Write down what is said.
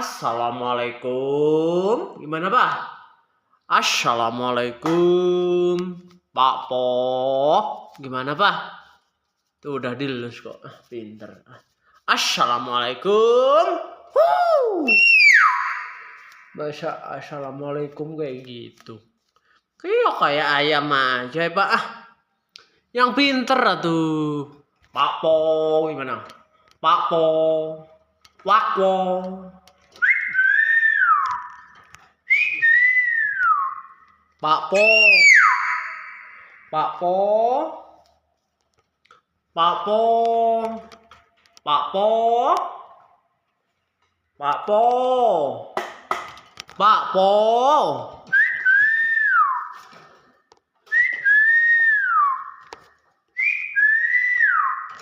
Assalamualaikum. Gimana, Pak? Assalamualaikum. Pak Po. Gimana, Pak? Tuh udah dilus kok. Pinter. Assalamualaikum. Bahasa assalamualaikum kayak gitu. Kayak ayam aja, Pak. Yang pinter tuh. Pak Po. Gimana? Pak Po. Wakwo. Pak Po. Pak Po. Pak Po. Pak Po. Pak Po. Pak Po.